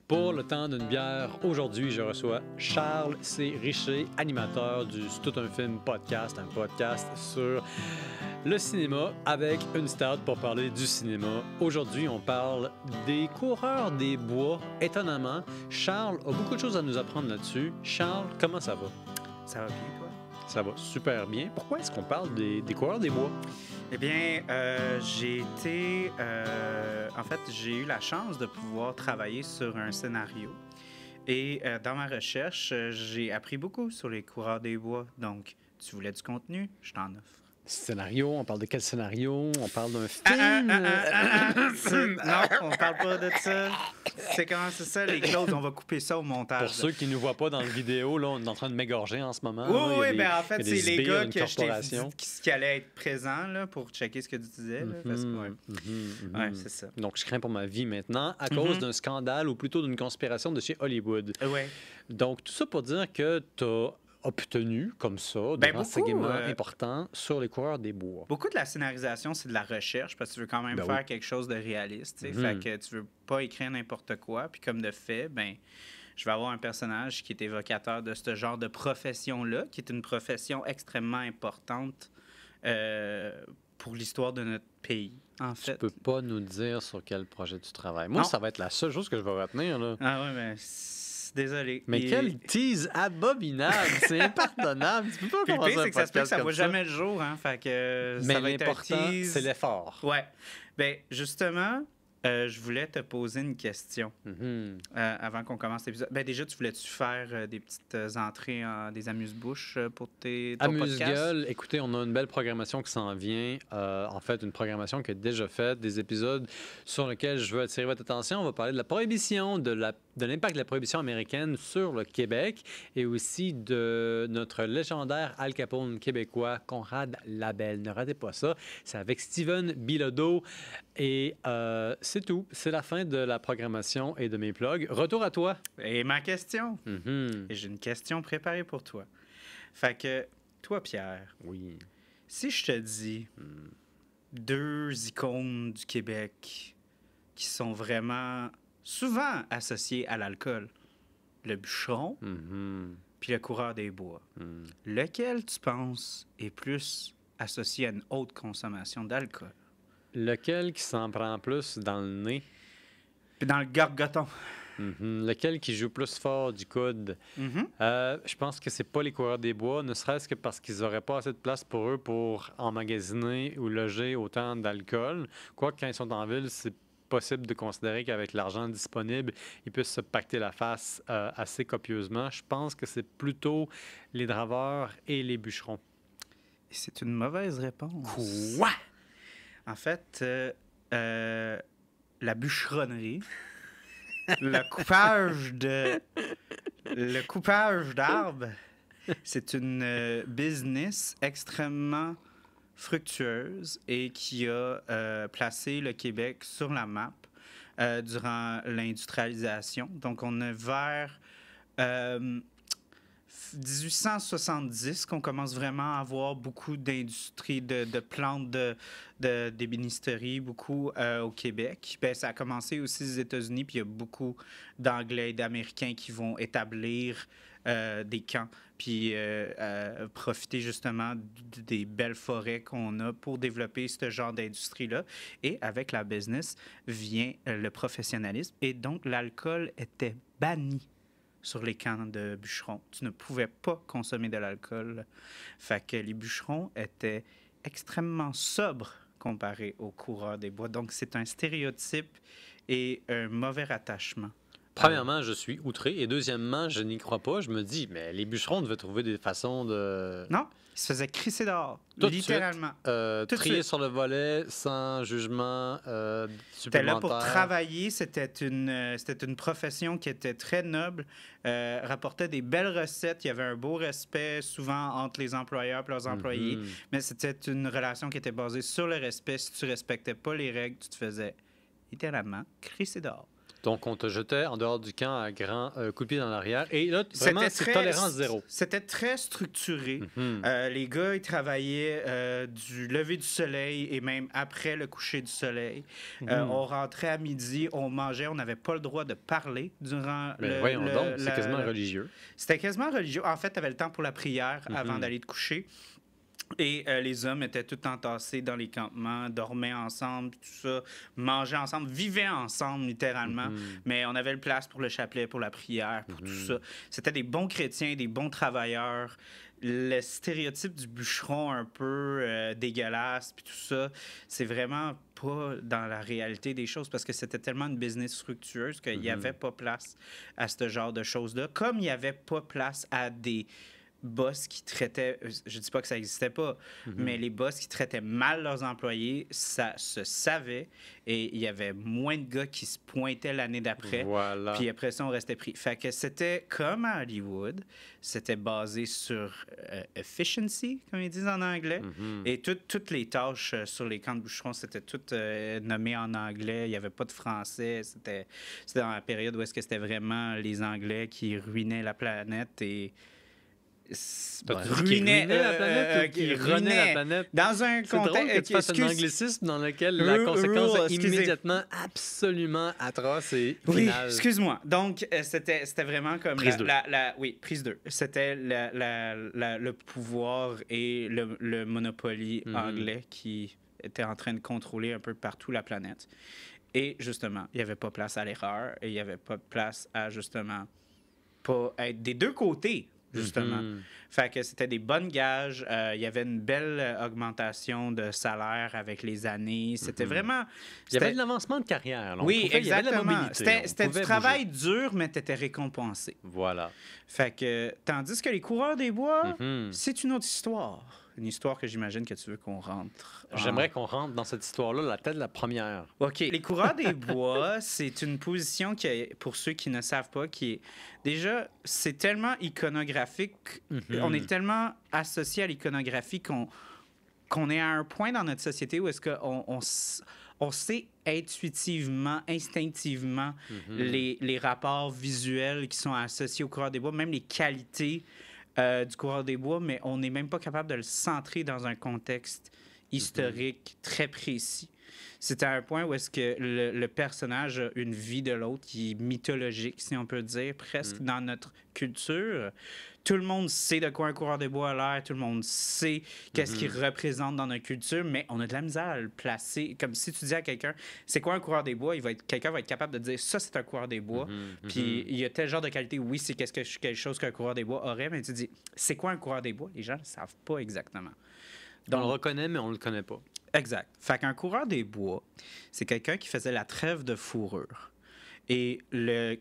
Pour le temps d'une bière, aujourd'hui, je reçois Charles C. Richer, animateur du C'est tout un film podcast, un podcast sur le cinéma avec une stat pour parler du cinéma. Aujourd'hui, on parle des coureurs des bois. Étonnamment, Charles a beaucoup de choses à nous apprendre là-dessus. Charles, comment ça va? Ça va bien, toi? Ça va super bien. Pourquoi est-ce qu'on parle des coureurs des bois? Eh bien, en fait, j'ai eu la chance de pouvoir travailler sur un scénario. Et dans ma recherche, j'ai appris beaucoup sur les coureurs des bois. Donc, tu voulais du contenu? Je t'en offre. Scénario, on parle de quel scénario? On parle d'un film? Non, on parle pas de ça. C'est comment c'est ça, les clauses? On va couper ça au montage. Pour ceux qui ne nous voient pas dans la vidéo, là, on est en train de m'égorger en ce moment. Oui, là. en fait, c'est les gars que je t'ai corporation. dit qui allaient être présents là, pour checker ce que tu disais. Là, parce que, ouais, c'est ça. Donc, je crains pour ma vie maintenant à cause d'un scandale ou plutôt d'une conspiration de chez Hollywood. Ouais. Donc, tout ça pour dire que tu as obtenu, comme ça, des renseignements importants sur les coureurs des bois. Beaucoup de la scénarisation, c'est de la recherche parce que tu veux quand même faire quelque chose de réaliste. Fait que tu veux pas écrire n'importe quoi. Puis comme de fait, je vais avoir un personnage qui est évocateur de ce genre de profession-là, qui est une profession extrêmement importante pour l'histoire de notre pays, en fait. Tu peux pas nous dire sur quel projet tu travailles. Moi, ça va être la seule chose que je vais retenir. Là. Ah ouais, mais... Désolé. Mais quel tease abominable! C'est impardonnable. Tu peux pas puis le pire, commencer c'est que ça se peut que ça ne voit jamais le jour. Hein, fait que mais ça va être l'important, c'est l'effort. Ouais. Bien, justement, je voulais te poser une question avant qu'on commence l'épisode. Ben, déjà, tu voulais-tu faire des petites entrées, des amuse-bouches pour ton podcast? Amuse-gueule. Écoutez, on a une belle programmation qui s'en vient. En fait, une programmation qui est déjà faite, des épisodes sur lesquels je veux attirer votre attention. On va parler de la prohibition, de l'impact de la prohibition américaine sur le Québec et aussi de notre légendaire Al Capone québécois, Conrad Labelle. Ne ratez pas ça. C'est avec Steven Bilodeau. Et c'est tout. C'est la fin de la programmation et de mes plugs. Retour à toi. Et ma question. Et j'ai une question préparée pour toi. Fait que, toi, Pierre. Oui. Si je te dis deux icônes du Québec qui sont vraiment souvent associées à l'alcool, le bûcheron puis le coureur des bois, lequel tu penses est plus associé à une haute consommation d'alcool? Lequel qui s'en prend plus dans le nez? Puis dans le gargoton. Lequel qui joue plus fort du coude? Je pense que c'est pas les coureurs des bois, ne serait-ce que parce qu'ils n'auraient pas assez de place pour eux pour emmagasiner ou loger autant d'alcool. Quoique quand ils sont en ville, c'est possible de considérer qu'avec l'argent disponible, ils puissent se pacter la face assez copieusement. Je pense que c'est plutôt les draveurs et les bûcherons. Et c'est une mauvaise réponse. Quoi? En fait, la bûcheronnerie, le coupage d'arbres, c'est une business extrêmement fructueuse et qui a placé le Québec sur la map durant l'industrialisation. Donc, on est vers 1870 qu'on commence vraiment à avoir beaucoup d'industries de plantes d'ébénisterie, beaucoup au Québec. Bien, ça a commencé aussi aux États-Unis, puis il y a beaucoup d'Anglais et d'Américains qui vont établir des camps, puis profiter justement des belles forêts qu'on a pour développer ce genre d'industrie-là. Et avec la business vient le professionnalisme, et donc l'alcool était banni sur les camps de bûcherons. Tu ne pouvais pas consommer de l'alcool. Fait que les bûcherons étaient extrêmement sobres comparés aux coureurs des bois. Donc, c'est un stéréotype et un mauvais rattachement. Premièrement, je suis outré. Et deuxièmement, je n'y crois pas. Je me dis, mais les bûcherons devaient trouver des façons de... Non, ils se faisaient crisser dehors, tout littéralement. Trier sur le volet, sans jugement supplémentaire. C'était là pour travailler. C'était une profession qui était très noble, rapportait des belles recettes. Il y avait un beau respect, souvent, entre les employeurs et leurs employés. Mais c'était une relation qui était basée sur le respect. Si tu ne respectais pas les règles, tu te faisais littéralement crisser dehors. Donc, on te jetait en dehors du camp à grands coups de pied dans l'arrière. Et là, vraiment, c'est tolérance zéro. C'était très structuré. Les gars, ils travaillaient du lever du soleil et même après le coucher du soleil. On rentrait à midi, on mangeait, on n'avait pas le droit de parler durant voyons donc, c'est quasiment religieux. C'était quasiment religieux. En fait, tu avais le temps pour la prière avant d'aller te coucher. Et les hommes étaient tout entassés dans les campements, dormaient ensemble, tout ça, mangeaient ensemble, vivaient ensemble, littéralement. Mais on avait le place pour le chapelet, pour la prière, pour tout ça. C'était des bons chrétiens, des bons travailleurs. Le stéréotype du bûcheron un peu dégueulasse, puis tout ça, c'est vraiment pas dans la réalité des choses parce que c'était tellement une business fructueuse qu'il n'y avait pas place à ce genre de choses-là. Comme il n'y avait pas place à des boss qui traitaient, je dis pas que ça n'existait pas, mais les boss qui traitaient mal leurs employés, ça se savait et il y avait moins de gars qui se pointaient l'année d'après. Voilà. Puis après ça, on restait pris. Fait que c'était comme à Hollywood, c'était basé sur efficiency, comme ils disent en anglais, et toutes les tâches sur les camps de bûcherons, c'était toutes nommées en anglais, il n'y avait pas de français, c'était dans la période où est-ce que c'était vraiment les Anglais qui ruinaient la planète et ruinait la planète qui ruinait la planète. Dans un contexte... que tu fasses un anglicisme dans lequel la conséquence est immédiatement absolument atroce et finale. Oui, excuse-moi. Donc, c'était vraiment comme... Prise 2. Oui, prise 2. C'était le pouvoir et le monopoly anglais qui était en train de contrôler un peu partout la planète. Et justement, il n'y avait pas place à l'erreur et il n'y avait pas de place à, justement, pas être des deux côtés. Justement. Fait que c'était des bonnes gages. Il y avait une belle augmentation de salaire avec les années. C'était vraiment... Il y avait de l'avancement de carrière. Là. Oui, exactement. C'était du travail bouger. dur, mais tu étais récompensé. Voilà. Fait que, tandis que les coureurs des bois, c'est une autre histoire. Une histoire que j'imagine que tu veux qu'on rentre. J'aimerais qu'on rentre dans cette histoire-là, la tête de la première. OK. Les coureurs des bois, c'est une position qui est, pour ceux qui ne savent pas, qui est... Déjà, c'est tellement iconographique. On est tellement associé à l'iconographie qu'on est à un point dans notre société où est-ce qu'on sait intuitivement, instinctivement les rapports visuels qui sont associés au coureur des bois, même les qualités du coureur des bois, mais on n'est même pas capable de le centrer dans un contexte historique très précis. C'est à un point où est-ce que le personnage a une vie de l'autre qui est mythologique, si on peut dire, presque dans notre culture. Tout le monde sait de quoi un coureur des bois a l'air, tout le monde sait qu'est-ce qu'il représente dans notre culture, mais on a de la misère à le placer. Comme si tu dis à quelqu'un, c'est quoi un coureur des bois, quelqu'un va être capable de dire, ça, c'est un coureur des bois. Puis il y a tel genre de qualité, oui, c'est quelque chose qu'un coureur des bois aurait, mais tu dis, c'est quoi un coureur des bois? Les gens ne savent pas exactement. Donc, on le reconnaît, mais on ne le connaît pas. Exact. Fait qu'un coureur des bois, c'est quelqu'un qui faisait la trêve de fourrure. Et la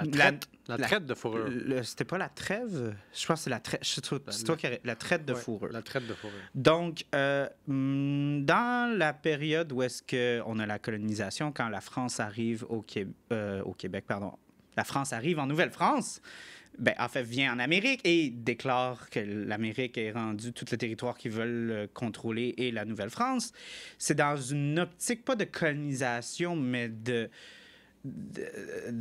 traite de fourrure. C'était pas la trêve? Je pense que c'est la traite. C'est toi qui la traite de fourrure. La traite de fourrure. Donc, dans la période où est-ce qu'on a la colonisation, quand la France arrive au Québec, la France arrive en Nouvelle-France, ben, en fait, vient en Amérique et déclare que l'Amérique est rendue tout le territoire qu'ils veulent contrôler et la Nouvelle-France. C'est dans une optique, pas de colonisation, mais de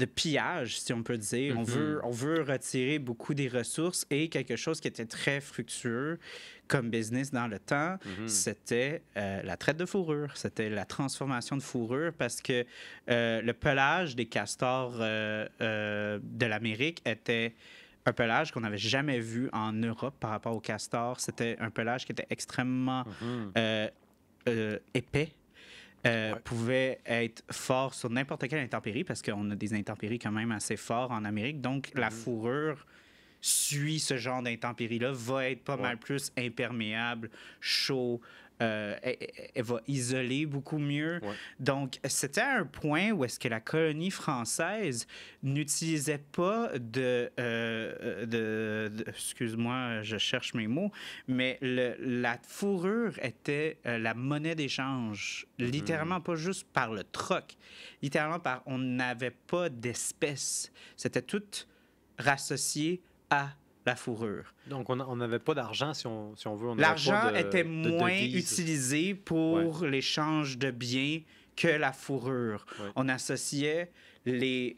pillage, si on peut dire. On veut retirer beaucoup des ressources et quelque chose qui était très fructueux comme business dans le temps, c'était la traite de fourrure. C'était la transformation de fourrure parce que le pelage des castors de l'Amérique était un pelage qu'on n'avait jamais vu en Europe par rapport aux castors. C'était un pelage qui était extrêmement épais. Pouvait être fort sur n'importe quelle intempérie parce qu'on a des intempéries quand même assez fortes en Amérique. Donc, la fourrure suit ce genre d'intempérie-là, va être pas mal plus imperméable, chaud, elle va isoler beaucoup mieux. Ouais. Donc, c'était un point où est-ce que la colonie française n'utilisait pas excuse-moi, je cherche mes mots, mais la fourrure était la monnaie d'échange, littéralement pas juste par le troc, littéralement par on n'avait pas d'espèces. C'était tout rassocié à la fourrure. Donc, on n'avait pas d'argent, si on veut. L'argent était moins utilisé pour l'échange de biens que la fourrure. Oui. On associait les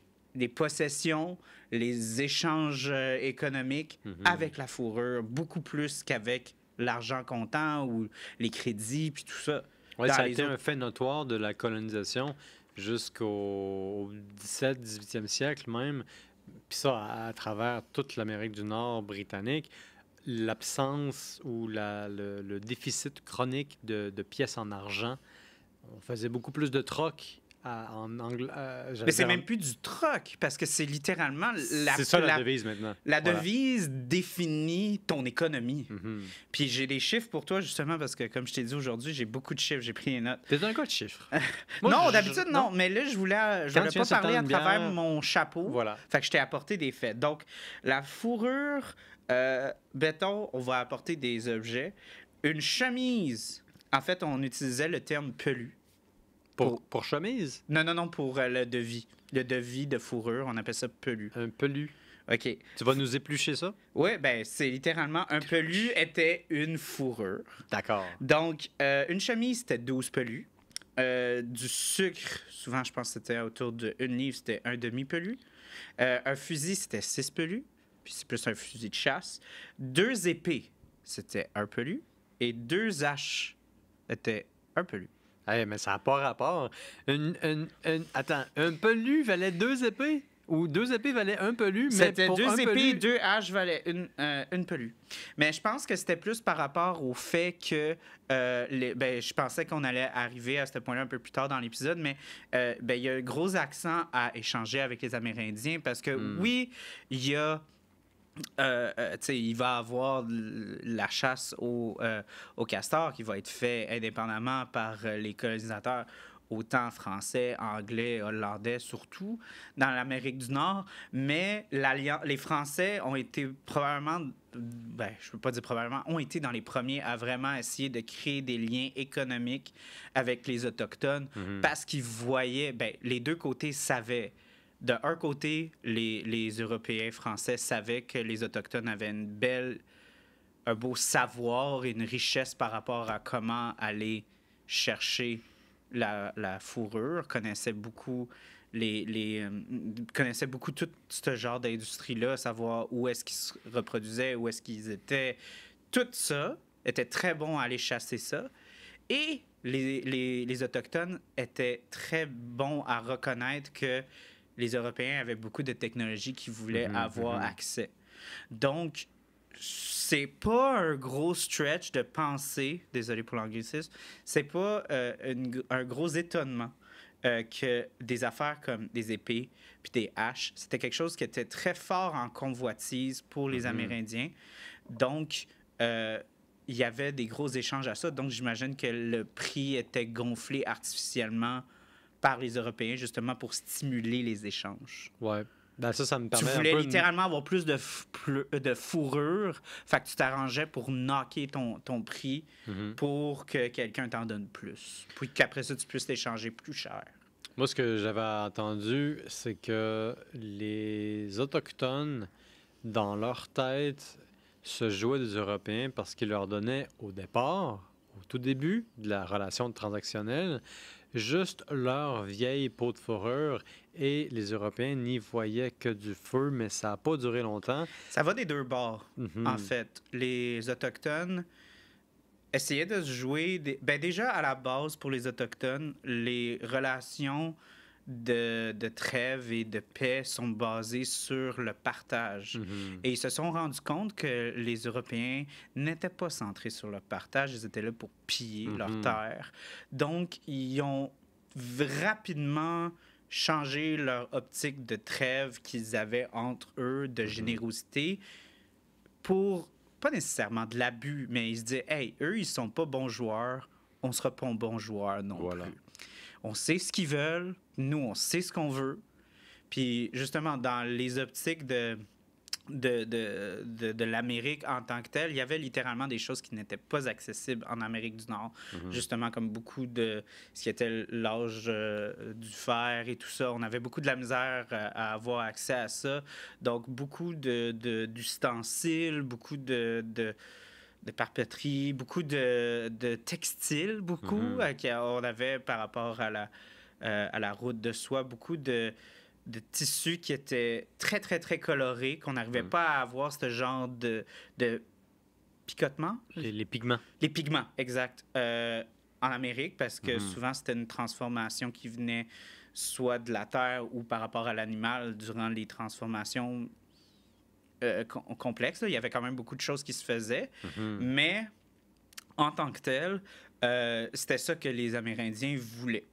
possessions, les échanges économiques avec la fourrure, beaucoup plus qu'avec l'argent comptant ou les crédits, puis tout ça. Oui, Dans ça a les été autres- un fait notoire de la colonisation jusqu'au 17e siècle même. Puis ça, à travers toute l'Amérique du Nord britannique, l'absence ou le déficit chronique de pièces en argent, on faisait beaucoup plus de troc en anglais. Mais c'est même plus du troc, parce que c'est littéralement C'est ça la devise maintenant. la Voilà. devise définit ton économie. Mhm. Puis j'ai des chiffres pour toi, justement, parce que, comme je t'ai dit aujourd'hui, j'ai beaucoup de chiffres, j'ai pris les notes. T'es un gars de chiffres. Non, d'habitude, non. Mais là, je voulais Quand pas tu viens se parler à tendre une travers bière, mon chapeau. Voilà. Fait que je t'ai apporté des faits. Donc, la fourrure, béton, on va apporter des objets. Une chemise, en fait, on utilisait le terme pelu. Pour chemise, Non, pour le devis. Le devis de fourrure, on appelle ça pelu. un pelu. OK. Tu vas nous éplucher ça? Oui, ben c'est littéralement un pelu était une fourrure. D'accord. Donc, une chemise, c'était 12 pelus. Du sucre, souvent, je pense que c'était autour de 1 livre, c'était un demi-pelu. Un fusil, c'était 6 pelus. Puis c'est plus un fusil de chasse. 2 épées, c'était un pelu. Et 2 haches étaient un pelu. Hey, mais ça n'a pas rapport. Attends, un pelu valait 2 épées? Ou 2 épées valaient un pelu, mais C'était pour 2 un épées, pelu... 2 haches valaient une pelue. Mais je pense que c'était plus par rapport au fait que... je pensais qu'on allait arriver à ce point-là un peu plus tard dans l'épisode, mais il y a un gros accent à échanger avec les Amérindiens parce que oui, il y a... il va y avoir la chasse au castor qui va être fait indépendamment par les colonisateurs, autant français, anglais, hollandais, surtout dans l'Amérique du Nord. Mais les Français ont été probablement, je ne peux pas dire probablement, ont été dans les premiers à vraiment essayer de créer des liens économiques avec les Autochtones parce qu'ils voyaient, les deux côtés savaient. De un côté, les Européens français savaient que les Autochtones avaient un beau savoir et une richesse par rapport à comment aller chercher la fourrure, connaissaient beaucoup connaissaient beaucoup tout ce genre d'industrie-là, savoir où est-ce qu'ils se reproduisaient, où est-ce qu'ils étaient. Tout ça était très bon à aller chasser ça. Et les Autochtones étaient très bons à reconnaître que les Européens avaient beaucoup de technologies qu'ils voulaient avoir accès. Donc, c'est pas un gros stretch de penser, désolé pour l'anglicisme, c'est pas un gros étonnement que des affaires comme des épées puis des haches, c'était quelque chose qui était très fort en convoitise pour les Amérindiens. Donc, il y avait des gros échanges à ça. Donc, j'imagine que le prix était gonflé artificiellement par les Européens, justement pour stimuler les échanges. Ouais. Ben ça me Tu permet voulais un peu... littéralement avoir plus de fourrure, fait que tu t'arrangeais pour knocker ton prix pour que quelqu'un t'en donne plus. Puis qu'après ça, tu puisses l'échanger plus cher. Moi, ce que j'avais entendu, c'est que les Autochtones, dans leur tête, se jouaient des Européens parce qu'ils leur donnaient au départ, au tout début de la relation transactionnelle, juste leur vieille peau de fourrure et les Européens n'y voyaient que du feu, mais ça n'a pas duré longtemps. Ça va des deux bords, en fait. Les Autochtones essayaient de se jouer... déjà, à la base, pour les Autochtones, les relations de trêve et de paix sont basées sur le partage. Et ils se sont rendus compte que les Européens n'étaient pas centrés sur le partage, ils étaient là pour piller leurs terres. Donc, ils ont rapidement changé leur optique de trêve qu'ils avaient entre eux, de générosité, pour, pas nécessairement de l'abus, mais ils se disaient, hey, eux, ils sont pas bons joueurs, on sera pas bons joueurs non plus. On sait ce qu'ils veulent, nous, on sait ce qu'on veut. Puis, justement, dans les optiques de l'Amérique en tant que telle, il y avait littéralement des choses qui n'étaient pas accessibles en Amérique du Nord. Justement, comme beaucoup de ce qui était l'âge du fer et tout ça. On avait beaucoup de la misère à avoir accès à ça. Donc, beaucoup d'ustensiles, beaucoup de papeterie, beaucoup de textiles, beaucoup qu'on avait par rapport à la route de soie, beaucoup de tissus qui étaient très, très, très colorés, qu'on n'arrivait pas à avoir ce genre de picotement. Les pigments. Les pigments, exact. En Amérique, parce que souvent, c'était une transformation qui venait soit de la terre ou par rapport à l'animal durant les transformations complexes. Là. Il y avait quand même beaucoup de choses qui se faisaient, mais en tant que tel, c'était ça que les Amérindiens voulaient.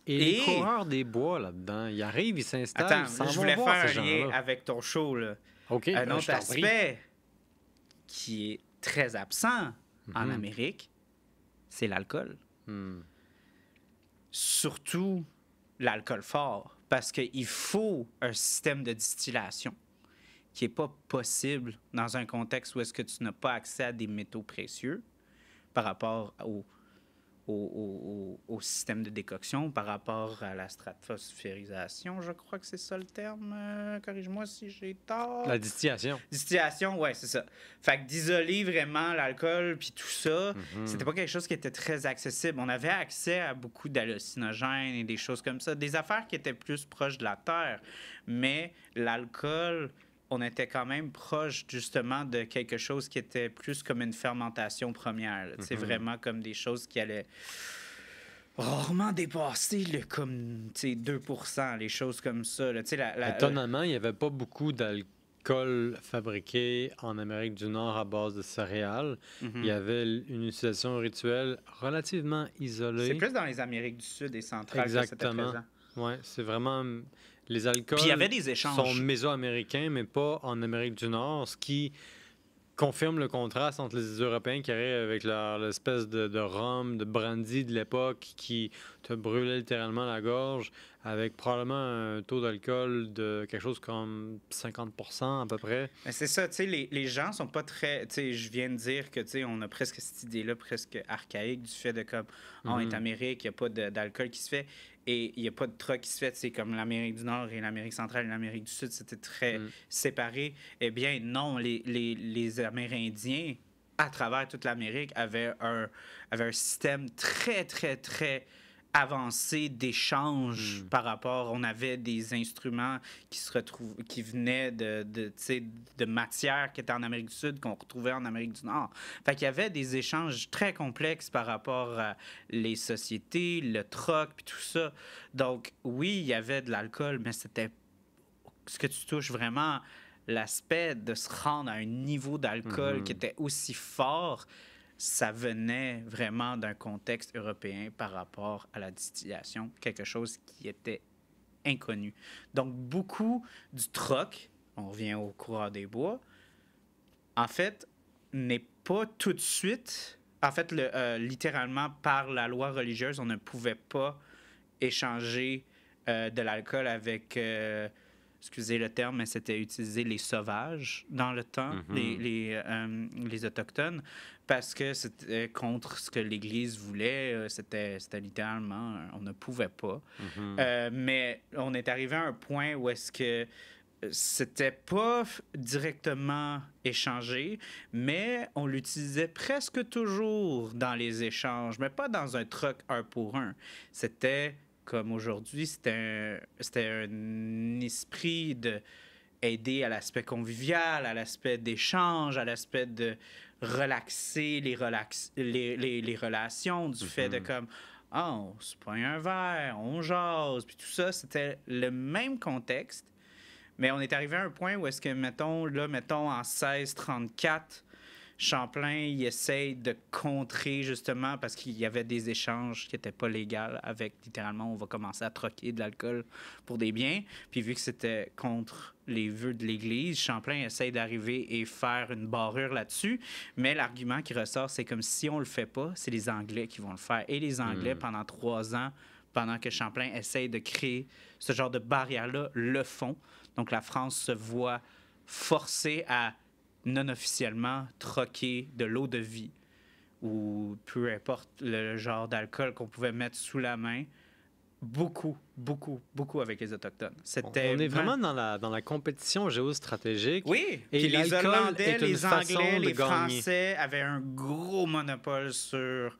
Et les coureurs des bois là-dedans, ils arrivent, ils s'installent. Attends, je voulais faire un lien avec ton show. Là. OK, un autre aspect qui est très absent en Amérique, c'est l'alcool. Surtout l'alcool fort, parce qu'il faut un système de distillation qui n'est pas possible dans un contexte où est-ce que tu n'as pas accès à des métaux précieux par rapport au système de décoction, par rapport à la stratophosphérisation, je crois que c'est ça le terme. Corrige-moi si j'ai tort. La distillation. Distillation, ouais, c'est ça. Fait que d'isoler vraiment l'alcool puis tout ça, c'était pas quelque chose qui était très accessible. On avait accès à beaucoup d'hallucinogènes et des choses comme ça, des affaires qui étaient plus proches de la terre. Mais l'alcool, on était quand même proche justement de quelque chose qui était plus comme une fermentation première. C'est vraiment comme des choses qui allaient rarement dépasser le, comme 2%, les choses comme ça. Là. Étonnamment, il n'y avait pas beaucoup d'alcool fabriqué en Amérique du Nord à base de céréales. Il y avait une utilisation rituelle relativement isolée. C'est plus dans les Amériques du Sud et centrales que c'était présent. Oui, c'est vraiment... Les alcools Puis il y avait des échanges. sont méso-américains, mais pas en Amérique du Nord, ce qui confirme le contraste entre les Européens qui arrivent avec leur espèce de rhum, de brandy de l'époque qui te brûlait littéralement la gorge, avec probablement un taux d'alcool de quelque chose comme 50% à peu près. Mais c'est ça, tu sais, les gens sont pas très... Tu sais, je viens de dire que, tu sais, on a presque cette idée-là, presque archaïque, du fait de comme, on est Amérique, il n'y a pas d'alcool qui se fait, et il n'y a pas de truck qui se fait, c'est comme l'Amérique du Nord et l'Amérique centrale et l'Amérique du Sud, c'était très séparé. Eh bien, non, les Amérindiens, à travers toute l'Amérique, avaient un système très, très, très avancé d'échange par rapport... On avait des instruments qui venaient de matières qui étaient en Amérique du Sud, qu'on retrouvait en Amérique du Nord. Fait qu'il y avait des échanges très complexes par rapport à les sociétés, le troc, puis tout ça. Donc, oui, il y avait de l'alcool, mais c'était... Ce que tu touches vraiment, l'aspect de se rendre à un niveau d'alcool qui était aussi fort... Ça venait vraiment d'un contexte européen par rapport à la distillation, quelque chose qui était inconnu. Donc, beaucoup du troc, on revient au coureur des bois, en fait, n'est pas tout de suite... En fait, littéralement, par la loi religieuse, on ne pouvait pas échanger de l'alcool avec... excusez le terme, mais c'était utiliser les sauvages dans le temps, les Autochtones, parce que c'était contre ce que l'Église voulait. C'était littéralement, on ne pouvait pas. Mais on est arrivé à un point où est-ce que c'était pas directement échangé, mais on l'utilisait presque toujours dans les échanges, mais pas dans un truc un pour un. C'était... Comme aujourd'hui, c'était un esprit d'aider à l'aspect convivial, à l'aspect d'échange, à l'aspect de relaxer les relations, du fait de comme, on se pogne un verre, on jase, puis tout ça. C'était le même contexte, mais on est arrivé à un point où est-ce que, mettons en 1634, Champlain, il essaye de contrer justement parce qu'il y avait des échanges qui n'étaient pas légaux avec, littéralement, on va commencer à troquer de l'alcool pour des biens. Puis vu que c'était contre les vœux de l'Église, Champlain essaye d'arriver et faire une barrure là-dessus. Mais l'argument qui ressort, c'est comme si on le fait pas, c'est les Anglais qui vont le faire. Et les Anglais, pendant 3 ans, pendant que Champlain essaye de créer ce genre de barrière-là, le font. Donc la France se voit forcée à non officiellement troquer de l'eau de vie ou peu importe le genre d'alcool qu'on pouvait mettre sous la main beaucoup avec les Autochtones. On est vraiment dans la compétition géostratégique. Oui, et puis les l'alcool Hollandais, est une les façon Anglais, de les gagner. Français avaient un gros monopole sur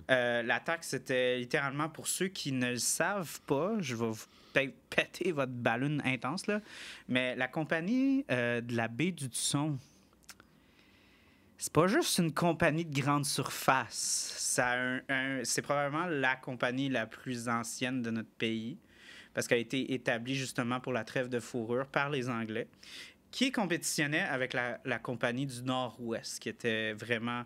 l'attaque. C'était littéralement, pour ceux qui ne le savent pas, je vais vous peut-être péter votre ballon intense, là, mais la compagnie de la baie du Tson, c'est pas juste une compagnie de grande surface. C'est probablement la compagnie la plus ancienne de notre pays, parce qu'elle a été établie justement pour la trêve de fourrure par les Anglais, qui compétitionnait avec la compagnie du Nord-Ouest, qui était vraiment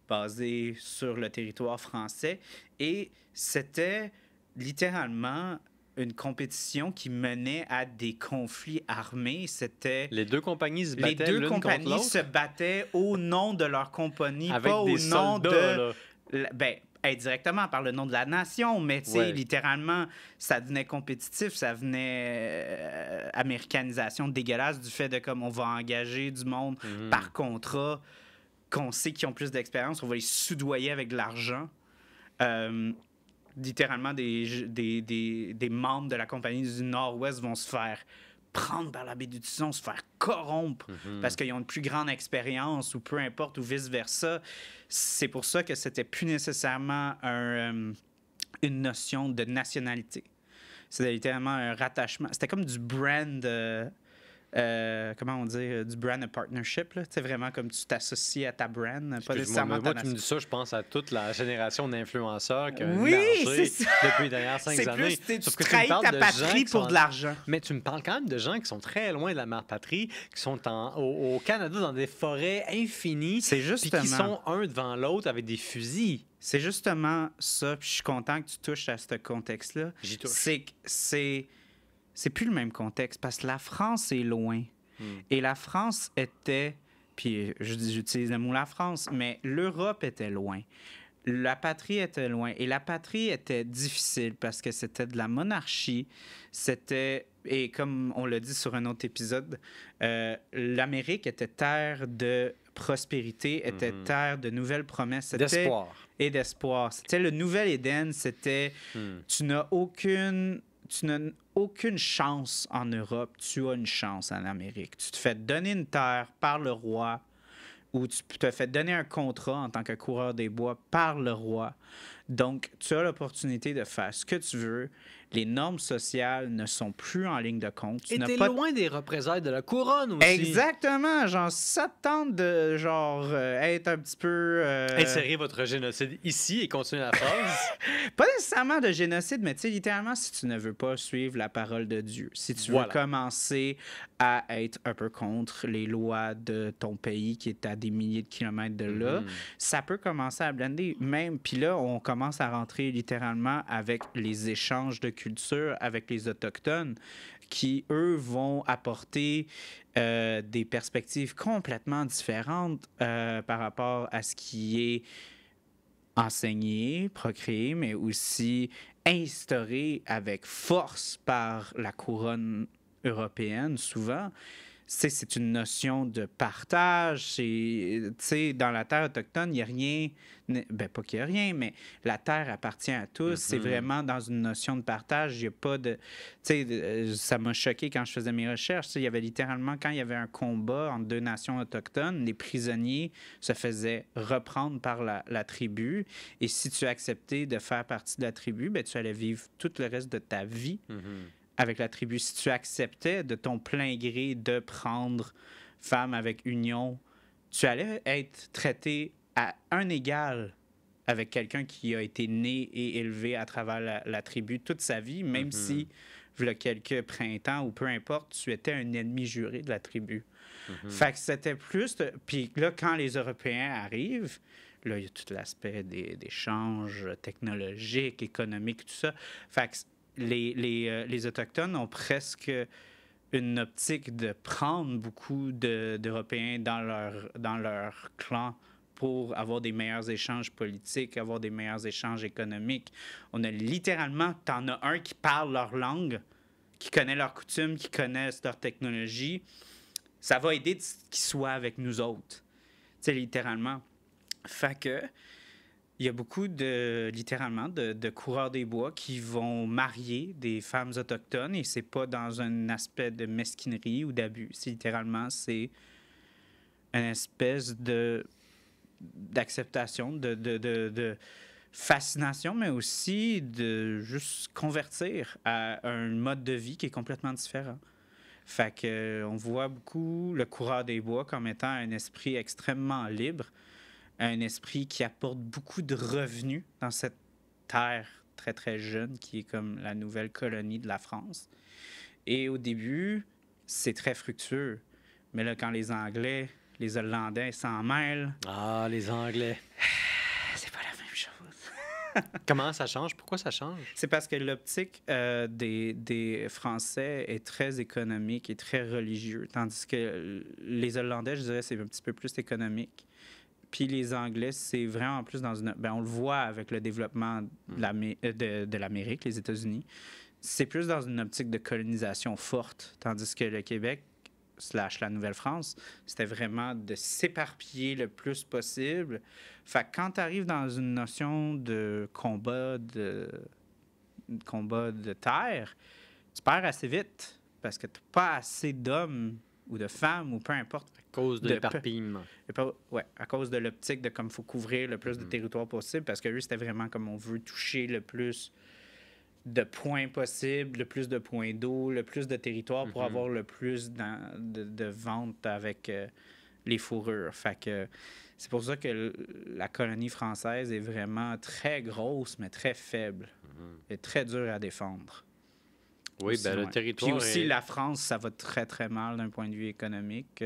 basée sur le territoire français. Et c'était littéralement une compétition qui menait à des conflits armés. C'était Les deux compagnies se les battaient deux l'une contre compagnies l'autre. se battaient au nom de leur compagnie, Avec pas des au nom soldats, de... là. Ben, indirectement par le nom de la nation, mais tu sais, Ouais. littéralement, ça devenait compétitif, ça venait américanisation dégueulasse du fait de comme on va engager du monde par contrat, qu'on sait qu'ils ont plus d'expérience, on va les soudoyer avec de l'argent. Littéralement, des membres de la compagnie du Nord-Ouest vont se faire prendre par la baie du Tison, se faire corrompre parce qu'ils ont une plus grande expérience ou peu importe, ou vice-versa. C'est pour ça que c'était plus nécessairement une notion de nationalité. C'était littéralement un rattachement. C'était comme du brand... comment on dit, du brand partnership. C'est vraiment comme tu t'associes à ta brand, pas nécessairement Moi, tu me dis ça, je pense à toute la génération d'influenceurs qui a oui, émergé c'est ça. depuis les dernières 5 années. C'est plus, Sauf tu que trahis ta de patrie gens pour de l'argent. Mais tu me parles quand même de gens qui sont très loin de la mère patrie, qui sont au Canada dans des forêts infinies, C'est puis justement... qui sont un devant l'autre avec des fusils. C'est justement ça, puis je suis content que tu touches à ce contexte-là. J'y touche. C'est que c'est plus le même contexte, parce que la France est loin. Et la France était, puis j'utilise le mot la France, mais l'Europe était loin. La patrie était loin. Et la patrie était difficile parce que c'était de la monarchie. C'était, et comme on l'a dit sur un autre épisode, l'Amérique était terre de prospérité, était terre de nouvelles promesses. D'espoir. Et d'espoir. C'était le nouvel Éden. C'était, tu n'as aucune chance en Europe, tu as une chance en Amérique. Tu te fais donner une terre par le roi ou tu te fais donner un contrat en tant que coureur des bois par le roi. Donc, tu as l'opportunité de faire ce que tu veux. Les normes sociales ne sont plus en ligne de compte. Et t'es loin des représailles de la couronne aussi. Exactement. Genre, ça te tente de être un petit peu... Insérez votre génocide ici et continuez la phrase. Pas nécessairement de génocide, mais tu sais, littéralement, si tu ne veux pas suivre la parole de Dieu, si tu veux commencer à être un peu contre les lois de ton pays qui est à des milliers de kilomètres de là, ça peut commencer à blender. Même, puis là, on commence à rentrer littéralement avec les échanges de culture avec les Autochtones qui, eux, vont apporter des perspectives complètement différentes par rapport à ce qui est enseigné, procréé, mais aussi instauré avec force par la couronne européenne, souvent. C'est une notion de partage. Dans la terre autochtone, il n'y a rien... Ben, pas qu'il n'y a rien, mais la terre appartient à tous. C'est vraiment dans une notion de partage. Il n'y a pas de... ça m'a choqué quand je faisais mes recherches. Il y avait littéralement, quand il y avait un combat entre deux nations autochtones, les prisonniers se faisaient reprendre par la tribu. Et si tu acceptais de faire partie de la tribu, ben, tu allais vivre tout le reste de ta vie avec la tribu. Si tu acceptais de ton plein gré de prendre femme avec union, tu allais être traité à un égal avec quelqu'un qui a été né et élevé à travers la tribu toute sa vie, même si, il y a quelques printemps ou peu importe, tu étais un ennemi juré de la tribu. Fait que c'était plus... Puis là, quand les Européens arrivent, là, il y a tout l'aspect des échanges technologiques, économiques, tout ça. Fait que les Autochtones ont presque une optique de prendre beaucoup d'Européens dans leur clan pour avoir des meilleurs échanges politiques, avoir des meilleurs échanges économiques. On a littéralement, t'en as un qui parle leur langue, qui connaît leurs coutumes, qui connaissent leur technologie. Ça va aider qu'ils soient avec nous autres. Tu sais, littéralement. Fait que Il y a beaucoup littéralement, de coureurs des bois qui vont marier des femmes autochtones et c'est pas dans un aspect de mesquinerie ou d'abus. C'est littéralement, c'est une espèce d'acceptation, de fascination, mais aussi de juste convertir à un mode de vie qui est complètement différent. Fait que, on voit beaucoup le coureur des bois comme étant un esprit extrêmement libre, un esprit qui apporte beaucoup de revenus dans cette terre très, très jeune qui est comme la nouvelle colonie de la France. Et au début, c'est très fructueux. Mais là, quand les Anglais, les Hollandais s'en mêlent... Ah, les Anglais. C'est pas la même chose. Comment ça change? Pourquoi ça change? C'est parce que l'optique des Français est très économique et très religieux, tandis que les Hollandais, je dirais, c'est un petit peu plus économique. Puis les Anglais, c'est vraiment plus dans une... Ben, on le voit avec le développement de l'Amérique, les États-Unis. C'est plus dans une optique de colonisation forte, tandis que le Québec / la Nouvelle-France, c'était vraiment de s'éparpiller le plus possible. Fait que quand tu arrives dans une notion de combat de terre, tu perds assez vite parce que tu n'as pas assez d'hommes ou de femmes ou peu importe. À cause de l'éparpillement. Oui, à cause de l'optique de comme il faut couvrir le plus de territoire possible parce que eux, c'était vraiment comme on veut toucher le plus de points possibles, le plus de points d'eau, le plus de territoire pour avoir le plus de ventes avec les fourrures. Fait que c'est pour ça que la colonie française est vraiment très grosse, mais très faible et très dure à défendre. Oui, aussi, ben le territoire. Puis aussi, la France, ça va très, très mal d'un point de vue économique.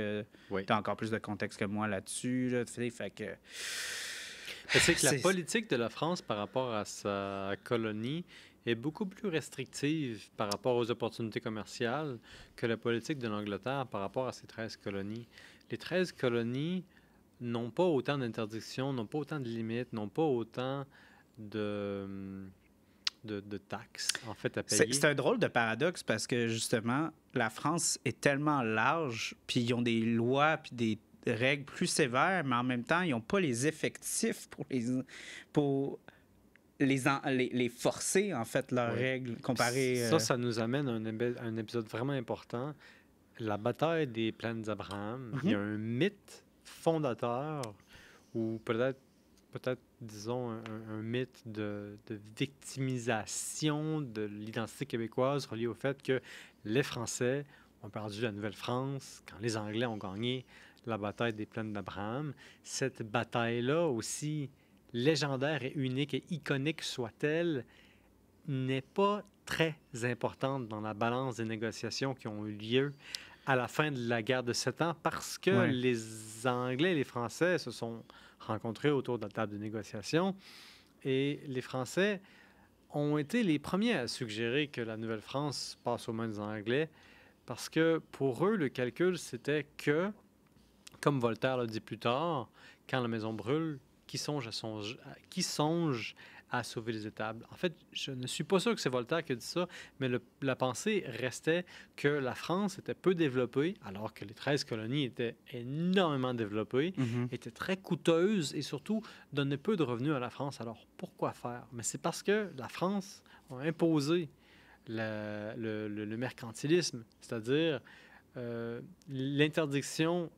Oui. Tu as encore plus de contexte que moi là-dessus. Là, fait que... C'est que la politique de la France par rapport à sa colonie est beaucoup plus restrictive par rapport aux opportunités commerciales que la politique de l'Angleterre par rapport à ses 13 colonies. Les 13 colonies n'ont pas autant d'interdictions, n'ont pas autant de limites, n'ont pas autant de taxes, en fait, à payer. C'est un drôle de paradoxe parce que, justement, la France est tellement large, puis ils ont des lois, puis des règles plus sévères, mais en même temps, ils n'ont pas les effectifs pour les forcer, en fait, leurs règles, comparées... Ça nous amène à un épisode vraiment important. La bataille des plaines d'Abraham. Il y a un mythe fondateur, ou peut-être disons, un mythe de victimisation de l'identité québécoise relié au fait que les Français ont perdu la Nouvelle-France quand les Anglais ont gagné la bataille des plaines d'Abraham. Cette bataille-là, aussi légendaire et unique et iconique soit-elle, n'est pas très importante dans la balance des négociations qui ont eu lieu à la fin de la guerre de 7 ans parce que les Anglais et les Français se sont rencontrés autour de la table de négociation et les Français ont été les premiers à suggérer que la Nouvelle-France passe aux mains des Anglais parce que pour eux, le calcul, c'était que, comme Voltaire l'a dit plus tard, quand la maison brûle, qui songe à sauver les étables. En fait, je ne suis pas sûr que c'est Voltaire qui a dit ça, mais la pensée restait que la France était peu développée, alors que les 13 colonies étaient énormément développées, étaient très coûteuses et surtout donnaient peu de revenus à la France. Alors, pourquoi faire? Mais c'est parce que la France a imposé le mercantilisme, c'est-à-dire l'interdiction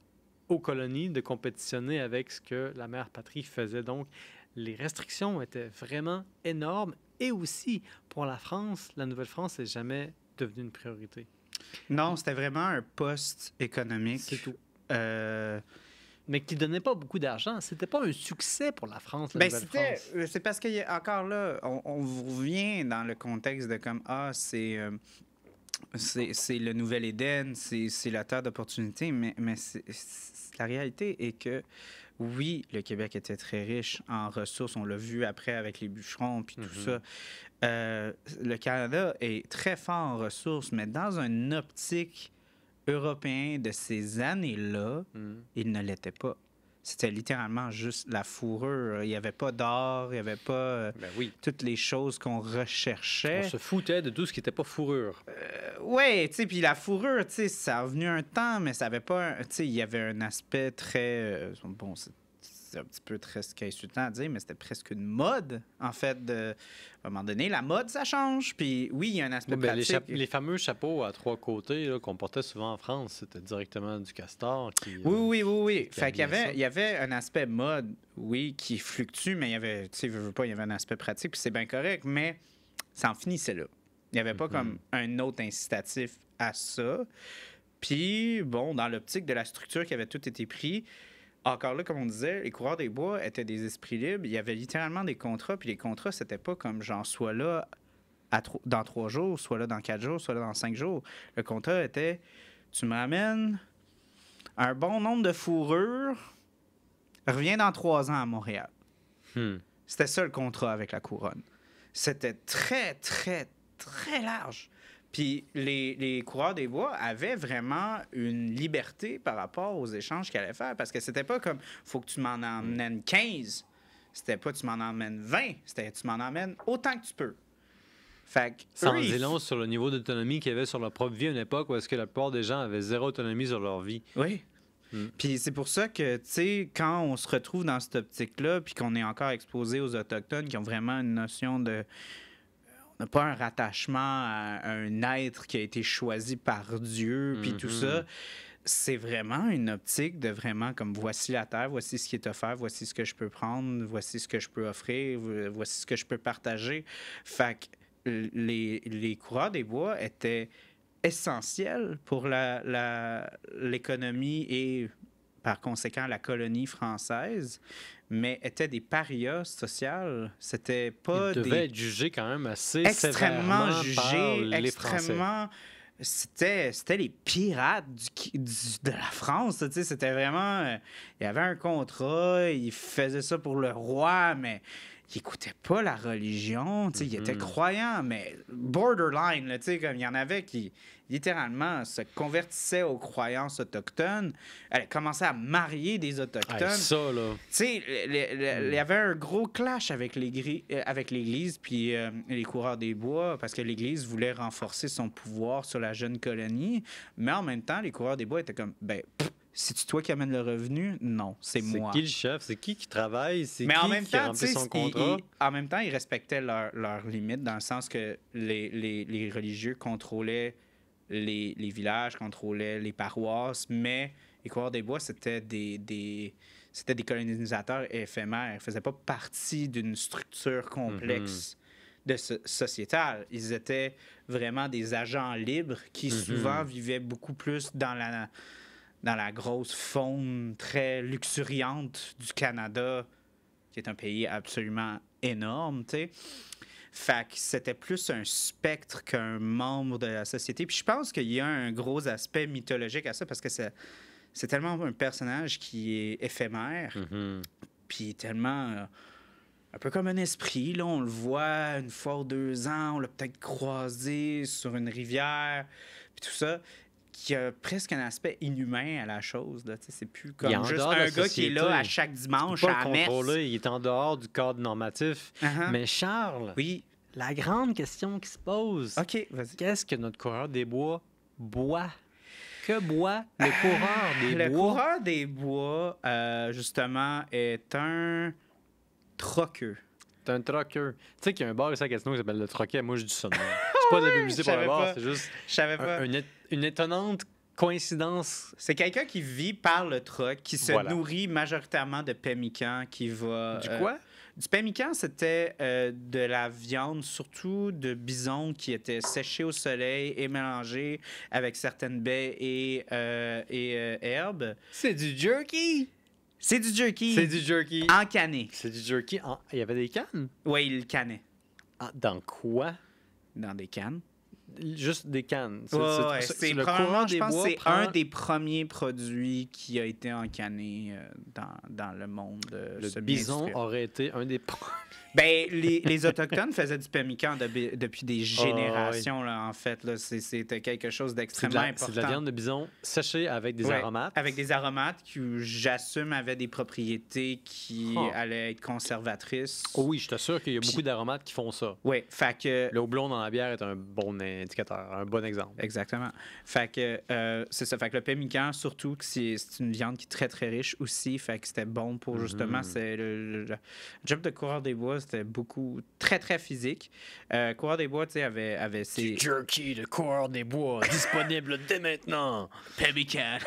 aux colonies de compétitionner avec ce que la mère patrie faisait. Donc, les restrictions étaient vraiment énormes et aussi, pour la France, la Nouvelle-France n'est jamais devenue une priorité. Non, c'était vraiment un poste économique. C'est tout. Mais qui ne donnait pas beaucoup d'argent. C'était pas un succès pour la France, la Nouvelle-France. C'est parce qu'encore là, on revient dans le contexte de comme, c'est le nouvel Éden, c'est la terre d'opportunité, mais la réalité est que oui, le Québec était très riche en ressources. On l'a vu après avec les bûcherons puis tout ça. Le Canada est très fort en ressources, mais dans une optique européenne de ces années-là, il ne l'était pas. C'était littéralement juste la fourrure. Il n'y avait pas d'or, il n'y avait pas toutes les choses qu'on recherchait. On se foutait de tout ce qui n'était pas fourrure. Oui, tu sais, puis la fourrure, tu sais, ça a venu un temps, mais ça avait pas... Tu sais, il y avait un aspect très... c'est un petit peu très insultant à dire, mais c'était presque une mode, en fait. À un moment donné, la mode, ça change. Puis oui, il y a un aspect pratique. Les fameux chapeaux à 3 côtés là, qu'on portait souvent en France, c'était directement du castor. Oui. Fait qu'il y avait un aspect mode, oui, qui fluctue, mais il y avait, tu sais, il y avait un aspect pratique, puis c'est bien correct, mais ça en finissait là. Il n'y avait pas comme un autre incitatif à ça. Puis, bon, dans l'optique de la structure qui avait tout été pris, encore là, comme on disait, les coureurs des bois étaient des esprits libres. Il y avait littéralement des contrats, puis les contrats, c'était pas comme genre, soit là dans 3 jours, soit là dans 4 jours, soit là dans 5 jours. Le contrat était, tu me ramènes un bon nombre de fourrures, reviens dans 3 ans à Montréal. C'était ça le contrat avec la couronne. C'était très, très, très large. Puis les coureurs des bois avaient vraiment une liberté par rapport aux échanges qu'ils allaient faire. Parce que c'était pas comme faut que tu m'en emmènes 15. C'était pas tu m'en emmènes 20. C'était tu m'en emmènes autant que tu peux. Fait que ça en dit long sur le niveau d'autonomie qu'il y avait sur leur propre vie à une époque où est-ce que la plupart des gens avaient zéro autonomie sur leur vie. Oui. Puis c'est pour ça que, tu sais, quand on se retrouve dans cette optique-là, puis qu'on est encore exposé aux Autochtones qui ont vraiment une notion de... On n'a pas un rattachement à un être qui a été choisi par Dieu, puis tout ça. C'est vraiment une optique de vraiment comme voici la terre, voici ce qui est offert, voici ce que je peux prendre, voici ce que je peux offrir, voici ce que je peux partager. Fait que les coureurs des bois étaient essentiels pour l'économie et par conséquent la colonie française, mais étaient des parias sociales. C'était pas Ils devaient être jugés quand même assez extrêmement sévèrement jugés, par les extrêmement... C'était les pirates de la France. Tu sais, c'était vraiment... il y avait un contrat, ils faisaient ça pour le roi, mais ils n'écoutaient pas la religion. Tu sais, ils étaient croyants, mais borderline. Là, tu sais, comme il y en avait qui, littéralement, se convertissaient aux croyances autochtones. Elle commençait à marier des Autochtones. Ça, là... Tu sais, il y avait un gros clash avec l'Église puis les coureurs des bois, parce que l'Église voulait renforcer son pouvoir sur la jeune colonie, mais en même temps, les coureurs des bois étaient comme, c'est-tu toi qui amène le revenu? Non, c'est moi. C'est qui le chef? C'est qui travaille? C'est mais qui en même temps, remplit son contrat? En même temps, ils respectaient leurs limites, dans le sens que les religieux contrôlaient les villages, contrôlaient les paroisses, mais les coureurs des bois, c'était des colonisateurs éphémères. Ils ne faisaient pas partie d'une structure complexe sociétale. Ils étaient vraiment des agents libres qui souvent vivaient beaucoup plus dans la grosse faune très luxuriante du Canada, qui est un pays absolument énorme, tu sais. Fait que c'était plus un spectre qu'un membre de la société. Puis je pense qu'il y a un gros aspect mythologique à ça, parce que c'est tellement un personnage qui est éphémère, puis tellement... un peu comme un esprit, là, on le voit une fois ou 2 ans, on l'a peut-être croisé sur une rivière, puis tout ça, qui a presque un aspect inhumain à la chose. Là. C'est plus comme juste un gars qui est là à chaque dimanche à la messe. Il est en dehors du cadre normatif. Mais Charles, la grande question qui se pose, vas-y. Qu'est-ce que notre coureur des bois boit? Que boit le coureur des bois? Le coureur des bois, justement, est un troqueux. C'est un troqueux. Tu sais qu'il y a un bar ici à Gatineau qui s'appelle le Troquet. Moi, je dis ça. C'est pas de la publicité pour le bar, c'est juste une étonnante coïncidence. C'est quelqu'un qui vit par le troc, qui se nourrit majoritairement de pemmican, qui va... Du quoi? Du pemmican, c'était de la viande, surtout de bison, qui était séchée au soleil et mélangée avec certaines baies et herbes. C'est du jerky! C'est du jerky. C'est du jerky. En canné. C'est du jerky en... Il y avait des cannes? Oui, il le cannait. Dans quoi? Dans des cannes. Juste des cannes. C'est le probablement, je pense que c'est un des premiers produits qui a été encanné dans le monde. Le bison aurait été un des premiers. Ben, les Autochtones faisaient du pemmican depuis des générations, oui. là, en fait. Là. C'était quelque chose d'extrêmement important. C'est de la viande de bison séchée avec des Ouais, aromates. avec des aromates qui, j'assume, avaient des propriétés qui allaient être conservatrices. Oh oui, je t'assure qu'il y a beaucoup d'aromates qui font ça. Oui, fait que... Le houblon dans la bière est un bon indicateur, un bon exemple. Exactement. Fait que c'est ça. Fait que le pemmican, surtout, que c'est une viande qui est très, très riche aussi. Fait que c'était bon pour, justement, c'est le job de coureur des bois, c'était beaucoup, très, très physique. Coureur des bois, tu sais, avait ses... Jerky de coureur des bois, disponible dès maintenant. Pemmican.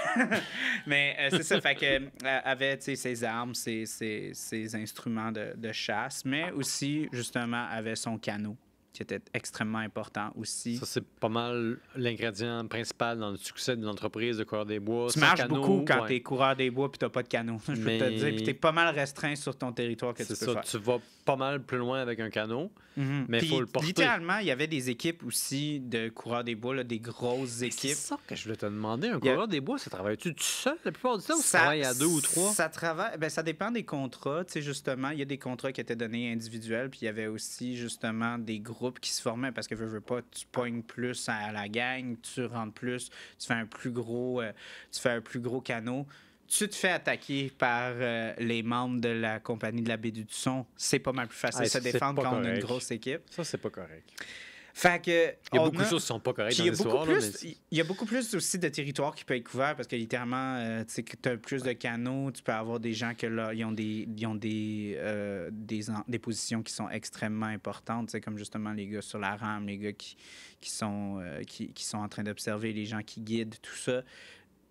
Mais c'est ça, fait que avait, tu sais, ses armes, ses instruments de chasse, mais aussi, justement, avait son canot, qui était extrêmement important aussi. Ça, c'est pas mal l'ingrédient principal dans le succès d'une entreprise de coureur des bois. Tu marches beaucoup quand t'es coureur des bois puis t'as pas de canot. Je peux te dire. Puis t'es pas mal restreint sur ton territoire que tu peux faire. Tu vas pas mal plus loin avec un canot, mais il faut le porter. Littéralement, il y avait des équipes aussi de coureurs des bois, là, des grosses équipes. C'est ça que je voulais te demander. Un coureur des bois, ça travaille-tu tout seul la plupart du temps ou ça travaille à 2 ou 3? Ça travaille. Ben, ça dépend des contrats. Tu sais, justement, il y a des contrats qui étaient donnés individuels, puis il y avait aussi, justement, des groupes qui se formaient parce que veux pas, tu pognes plus à la gang, tu rentres plus, tu fais un plus gros canot. Tu te fais attaquer par les membres de la compagnie de la baie du Tusson. C'est pas mal plus facile de se défendre quand on a une grosse équipe. Ça, c'est pas correct. Fait que, il y a beaucoup de choses qui sont pas correctes dans l'histoire. Il y a beaucoup plus aussi de territoires qui peuvent être couverts parce que littéralement, tu sais, que tu as plus de canaux, tu peux avoir des gens que là, ils ont des positions qui sont extrêmement importantes, comme justement les gars sur la rame, les gars qui sont en train d'observer, les gens qui guident, tout ça.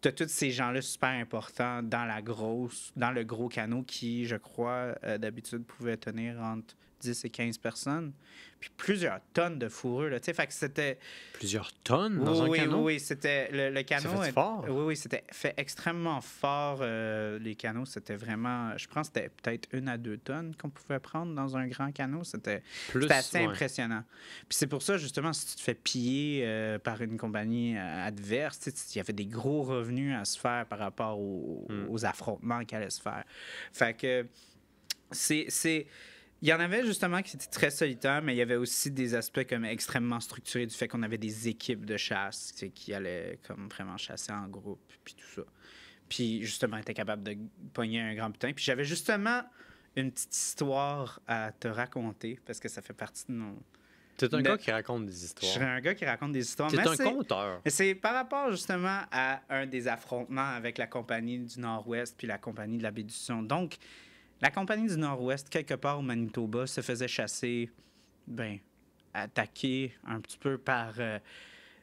Tu as tous ces gens-là super importants dans le gros canot qui, je crois, d'habitude pouvait tenir entre 10 et 15 personnes, puis plusieurs tonnes de fourrure. Là, fait que c'était... Plusieurs tonnes dans un canot? Oui, c'était... Le canot... Ça fait fort? Oui, c'était fait extrêmement fort. Les canots, c'était vraiment... Je pense que c'était peut-être 1 à 2 tonnes qu'on pouvait prendre dans un grand canot. C'était assez impressionnant. Puis c'est pour ça, justement, si tu te fais piller par une compagnie adverse, il y avait des gros revenus à se faire par rapport aux affrontements qui allaient se faire. Fait que c'est... Il y en avait justement qui étaient très solitaires, mais il y avait aussi des aspects comme extrêmement structurés du fait qu'on avait des équipes de chasse qui allaient comme vraiment chasser en groupe, puis tout ça. Puis justement, étaient capables de pogner un grand butin. Puis j'avais justement une petite histoire à te raconter, parce que ça fait partie de nos... T'es un gars qui raconte des histoires. Je suis un gars qui raconte des histoires. T'es un conteur. Mais c'est par rapport justement à un des affrontements avec la Compagnie du Nord-Ouest puis la Compagnie de la baie du Tusson. Donc, la Compagnie du Nord-Ouest, quelque part au Manitoba, se faisait chasser, attaquer un petit peu par...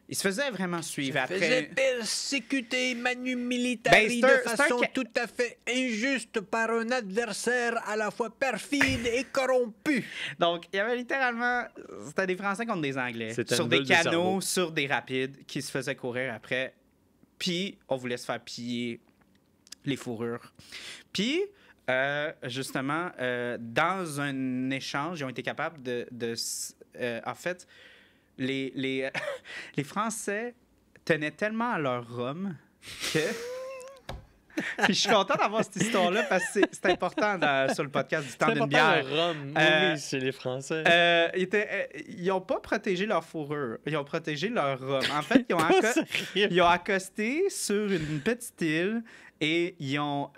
il se faisait vraiment suivre. Se faisait persécuter Manu Militari de façon tout à fait injuste par un adversaire à la fois perfide et corrompu. Donc, il y avait littéralement... C'était des Français contre des Anglais. Sur des canots, sur des rapides, qui se faisaient courir après. Puis, on voulait se faire piller les fourrures. Puis... justement, dans un échange, ils ont été capables en fait, les Français tenaient tellement à leur rhum que... Puis je suis content d'avoir cette histoire-là parce que c'est important sur le podcast du temps d'une bière. Le rhum, oui, c'est les Français. Ils n'ont pas protégé leur fourrure, ils ont protégé leur rhum. En fait, ils ont accosté sur une petite île et ils ont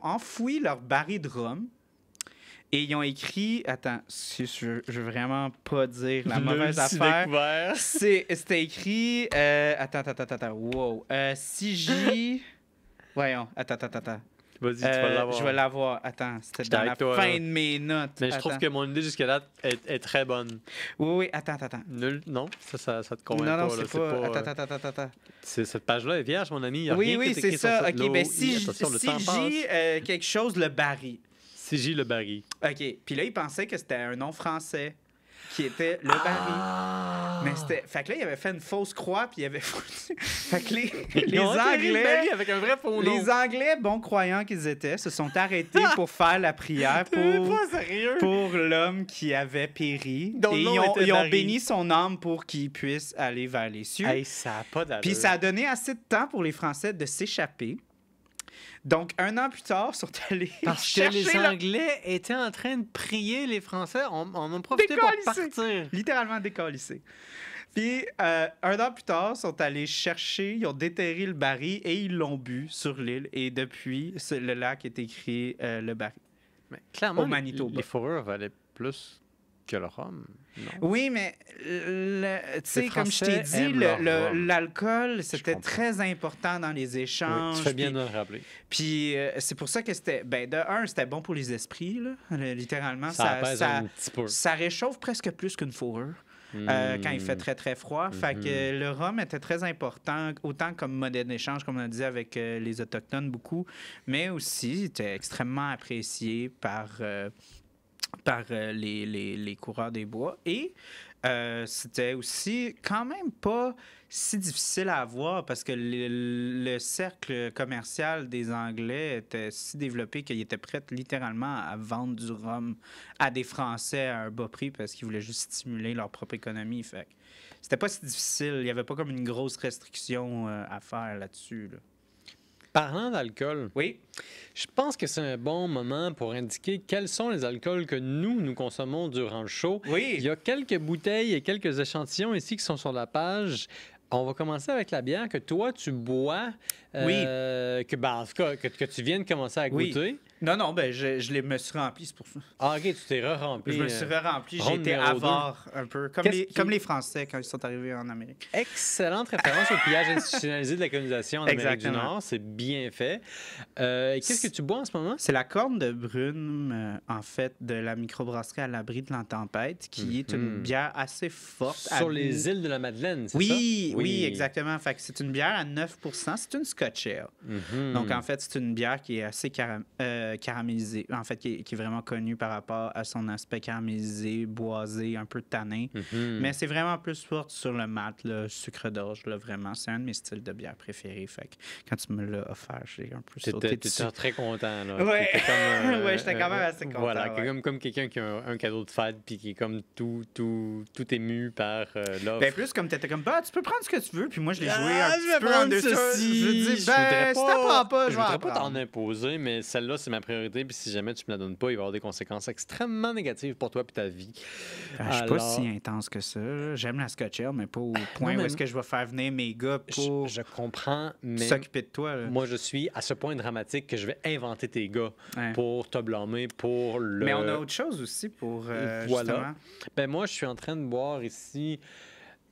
enfoui leur baril de rhum et ils ont écrit... Attends, je veux vraiment pas dire la mauvaise affaire. C'était écrit... Attends. Wow. CJ... Voyons. Attends. Vas-y, tu vas l'avoir. Je vais l'avoir. Attends, c'était dans la fin de mes notes. Mais je trouve que mon idée jusqu'à là est très bonne. Oui. Attends. Nul? Non? Ça te convainc pas. Non, c'est pas... Attends. Cette page-là est vierge, mon ami. Il y a oui, c'est ça. OK, ben CJ, CJ quelque chose, le baril. CJ le baril. OK. Puis là, il pensait que c'était un nom français qui était le baril. Mais c'était... Fait que là, il avait fait une fausse croix, puis il avait foutu... Fait que les Anglais... avec un vrai faux nom. Les Anglais, bons croyants qu'ils étaient, se sont arrêtés pour faire la prière pour l'homme qui avait péri. Et ils ont béni son âme pour qu'il puisse aller vers les cieux. Hey, ça a pas d'allure. Puis ça a donné assez de temps pour les Français de s'échapper. Donc, 1 an plus tard, ils sont allés Parce que chercher les Anglais étaient en train de prier les Français. On en profité pour Décalissé. partir. Littéralement décalissé. Puis, 1 an plus tard, ils sont allés chercher, ils ont déterré le baril et ils l'ont bu sur l'île. Et depuis, le lac est écrit le baril. Mais clairement, Au Manitoba. les fourrures valaient plus que le rhum. Non? Oui, mais tu sais, comme je t'ai Français dit, aiment leur rhum. l'alcool, c'était comprends. très important dans les Oui, échanges. tu fais bien puis- de le rappeler. Puis c'est pour ça que c'était. Ben, de un, c'était bon pour les esprits, là, littéralement. Ça apaise un petit peu. ça réchauffe presque plus qu'une fourrure. Quand il fait très, très froid. Fait que le rhum était très important, autant comme modèle d'échange, comme on a dit, avec les Autochtones, beaucoup, mais aussi était extrêmement apprécié par les coureurs des bois. Et c'était aussi quand même pas si difficile à avoir parce que le cercle commercial des Anglais était si développé qu'ils étaient prêts littéralement à vendre du rhum à des Français à un bas prix parce qu'ils voulaient juste stimuler leur propre économie. Fait que c'était pas si difficile. Il n'y avait pas comme une grosse restriction à faire là-dessus. Là. Parlant d'alcool, Oui. je pense que c'est un bon moment pour indiquer quels sont les alcools que nous consommons durant le show. Oui. Il y a quelques bouteilles et quelques échantillons ici qui sont sur la page. On va commencer avec la bière que toi, tu bois. Oui. En tout cas, que tu viens de commencer à Oui. goûter. Non, ben me suis rempli, c'est pour ça. Ah, OK, tu t'es re-rempli. Je me suis rempli, j'ai ronde été numéro avare un peu, comme les Français quand ils sont arrivés en Amérique. Excellente référence au pillage institutionnalisé de la colonisation en Amérique du Exactement. Nord. C'est bien fait. Qu'est-ce que tu bois en ce moment? C'est la corne de Brune, en fait, de la microbrasserie à l'abri de la tempête, qui est une bière assez forte. Sur les îles de la Madeleine, c'est ça? Oui, exactement. Fait que c'est une bière à 9 c'est une Scotch Ale. Donc, en fait, c'est une bière qui est assez caramélisée. En fait, qui est vraiment connue par rapport à son aspect caramélisé, boisé, un peu tanin. Mais c'est vraiment plus forte sur le mat, le sucre d'orge, là, vraiment. C'est un de mes styles de bière préférés. Fait que quand tu me l'as offert, j'ai un peu sauté dessus. T'étais très content, là. Ouais. T'étais comme, Ouais, j'étais quand même assez content, Voilà, ouais. comme quelqu'un qui a un cadeau de fête puis qui est comme tout ému par l'offre. Ben plus comme t'étais comme bah tu peux prendre ce que tu veux puis moi je l'ai joué Ah, un je petit vais peu en prendre dessous. ceci. Je dis Je ben voudrais si t'apprends pas je je vais voudrais pas apprendre. t'en imposer, mais celle-là, c'est ma priorité. Puis si jamais tu me la donnes pas, il va y avoir des conséquences extrêmement négatives pour toi et ta vie. Je suis pas si intense que ça. Là. J'aime la Scotch Ale, mais pas au point mais où est-ce que je vais faire venir mes gars pour Je comprends, mais s'occuper de toi. Là. moi, je suis à ce point dramatique que je vais inventer tes gars Ouais. pour te blâmer pour le... Mais on a autre chose aussi pour Voilà. justement. Ben moi, je suis en train de boire ici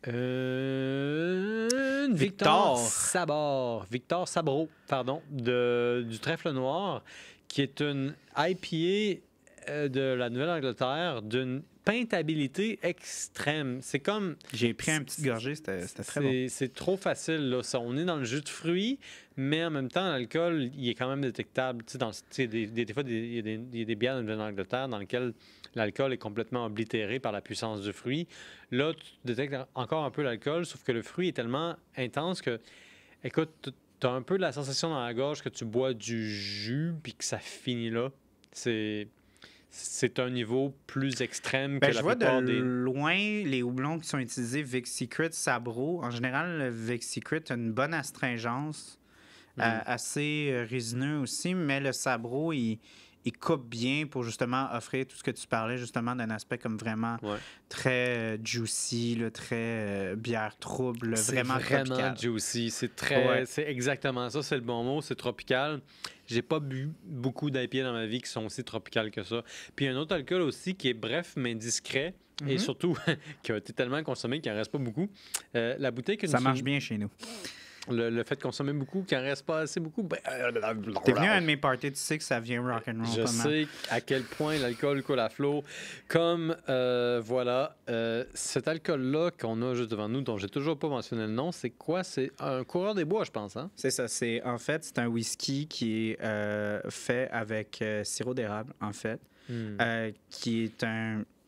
une Victor. Victor Sabro, pardon, du Trèfle Noir, qui est une IPA de la Nouvelle-Angleterre d'une peintabilité extrême. C'est comme... J'ai pris un petit gorgée, c'était très bon. C'est trop facile, là. Ça, on est dans le jus de fruits, mais en même temps, l'alcool, il est quand même détectable. Tu sais, des fois, il y a des bières de l'Angleterre dans lesquelles l'alcool est complètement oblitéré par la puissance du fruit. Là, tu détectes encore un peu l'alcool, sauf que le fruit est tellement intense que, écoute, tu as un peu la sensation dans la gorge que tu bois du jus puis que ça finit là. C'est un niveau plus extrême Ben, que je la vois de plupart des... loin les houblons qui sont utilisés, Vic Secret, Sabro. En général, le Vic Secret a une bonne astringence, assez résineux aussi, mais le Sabro, il coupe bien pour justement offrir tout ce que tu parlais, justement, d'un aspect comme vraiment très juicy, là, très bière trouble, vraiment tropical. Juicy. C'est c'est exactement ça, c'est le bon mot, c'est tropical. J'ai pas bu beaucoup d'IPA dans ma vie qui sont aussi tropicales que ça. Puis il y a un autre alcool aussi qui est bref mais discret et surtout qui a été tellement consommé qu'il n'en reste pas beaucoup. La bouteille que ça marche bien chez nous. Le fait de consommer beaucoup, qu'il n'en reste pas assez beaucoup, T'es venu à un de mes parties, tu sais que ça vient rock'n'roll je pas mal. sais à quel point l'alcool coule à flot. Comme, cet alcool-là qu'on a juste devant nous, dont j'ai toujours pas mentionné le nom, c'est quoi? C'est un coureur des bois, je pense, hein? C'est ça. C'est un whisky qui est fait avec sirop d'érable, en fait, qui est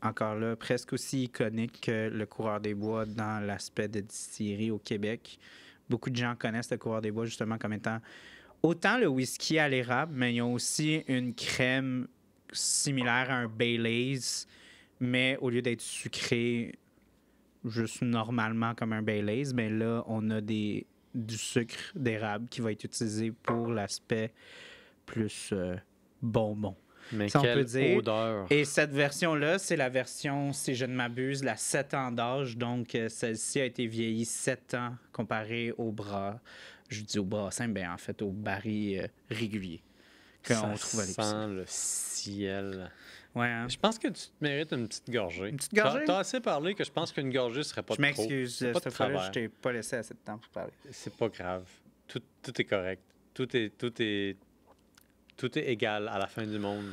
encore là, presque aussi iconique que le coureur des bois dans l'aspect de distillerie au Québec. Beaucoup de gens connaissent le coureur des bois justement comme étant autant le whisky à l'érable, mais ils ont aussi une crème similaire à un Baileys, mais au lieu d'être sucré juste normalement comme un Baileys, ben là, on a des du sucre d'érable qui va être utilisé pour l'aspect plus bonbon. Mais Si on peut quelle dire. odeur! Et cette version-là, c'est la version, si je ne m'abuse, la 7 ans d'âge. Donc, celle-ci a été vieillie 7 ans comparé au bras. Je dis au brassin, bien en fait au baril régulier qu'on trouve à l'épicerie. Ça sent le ciel. Ouais, hein? Je pense que tu te mérites une petite gorgée. Une petite gorgée? T'as assez parlé que je pense qu'une gorgée serait pas Je trop. m'excuse, C'est pas de cette fois-là, travers. je t'ai pas laissé assez de temps pour parler. C'est pas grave. Tout est correct. Tout est égal à la fin du monde.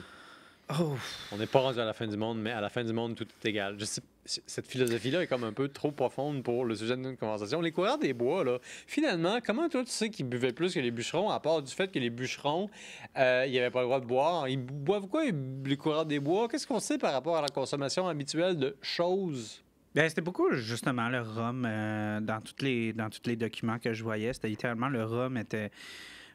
Oh! On n'est pas rendu à la fin du monde, mais à la fin du monde, tout est égal. Je sais, cette philosophie-là est comme un peu trop profonde pour le sujet de notre conversation. Les coureurs des bois, là, finalement, comment toi tu sais qu'ils buvaient plus que les bûcherons, à part du fait que les bûcherons, ils n'avaient pas le droit de boire? Ils boivent quoi, les coureurs des bois? Qu'est-ce qu'on sait par rapport à la consommation habituelle de choses? Ben, c'était beaucoup, justement, le rhum. Dans tous les documents que je voyais, c'était littéralement le rhum était.